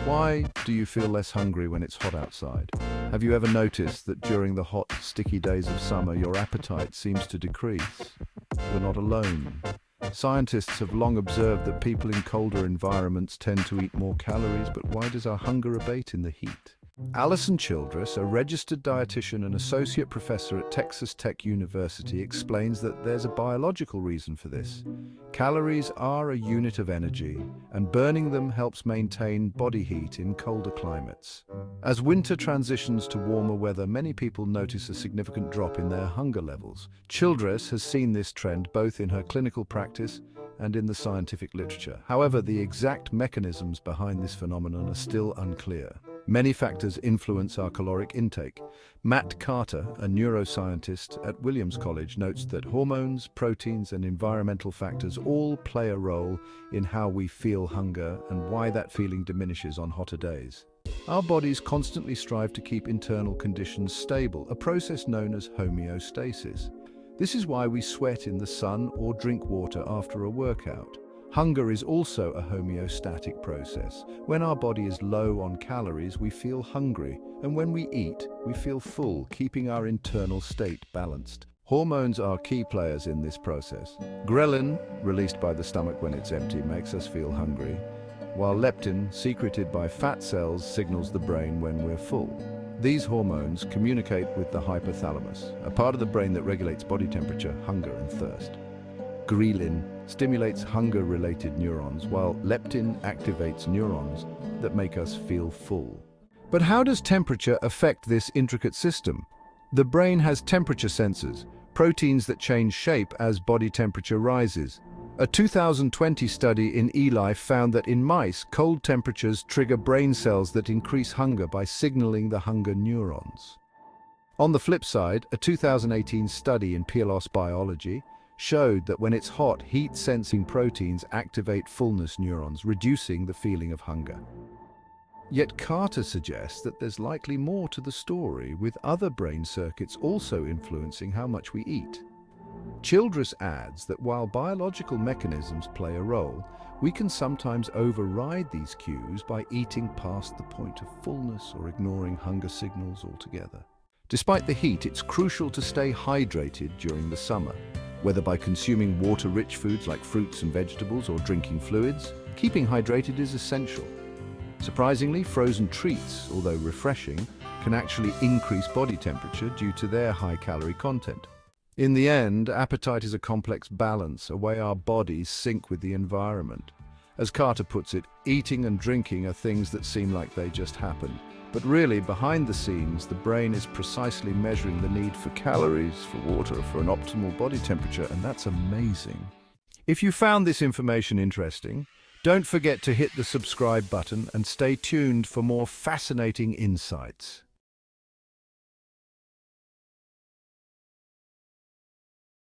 Why do you feel less hungry when it's hot outside? Have you ever noticed that during the hot, sticky days of summer, your appetite seems to decrease? You're not alone. Scientists have long observed that people in colder environments tend to eat more calories, but why does our hunger abate in the heat? Alison Childress, a registered dietitian and associate professor at Texas Tech University, explains that there's a biological reason for this. Calories are a unit of energy, and burning them helps maintain body heat in colder climates. As winter transitions to warmer weather, many people notice a significant drop in their hunger levels. Childress has seen this trend both in her clinical practice and in the scientific literature. However, the exact mechanisms behind this phenomenon are still unclear. Many factors influence our caloric intake. Matt Carter, a neuroscientist at Williams College, notes that hormones, proteins, and environmental factors all play a role in how we feel hunger and why that feeling diminishes on hotter days. Our bodies constantly strive to keep internal conditions stable, a process known as homeostasis. This is why we sweat in the sun or drink water after a workout. Hunger is also a homeostatic process. When our body is low on calories, we feel hungry, and when we eat, we feel full, keeping our internal state balanced. Hormones are key players in this process. Ghrelin, released by the stomach when it's empty, makes us feel hungry, while leptin, secreted by fat cells, signals the brain when we're full. These hormones communicate with the hypothalamus, a part of the brain that regulates body temperature, hunger, and thirst. Ghrelin stimulates hunger-related neurons, while leptin activates neurons that make us feel full. But how does temperature affect this intricate system? The brain has temperature sensors, proteins that change shape as body temperature rises. A 2020 study in eLife found that in mice, cold temperatures trigger brain cells that increase hunger by signaling the hunger neurons. On the flip side, a 2018 study in PLOS biology showed that when it's hot, heat-sensing proteins activate fullness neurons, reducing the feeling of hunger. Yet Carter suggests that there's likely more to the story, with other brain circuits also influencing how much we eat. Childress adds that while biological mechanisms play a role, we can sometimes override these cues by eating past the point of fullness or ignoring hunger signals altogether. Despite the heat, it's crucial to stay hydrated during the summer. Whether by consuming water-rich foods like fruits and vegetables or drinking fluids, keeping hydrated is essential. Surprisingly, frozen treats, although refreshing, can actually increase body temperature due to their high-calorie content. In the end, appetite is a complex balance, a way our bodies sync with the environment. As Carter puts it, eating and drinking are things that seem like they just happen. But really, behind the scenes, the brain is precisely measuring the need for calories, for water, for an optimal body temperature, and that's amazing. If you found this information interesting, don't forget to hit the subscribe button and stay tuned for more fascinating insights.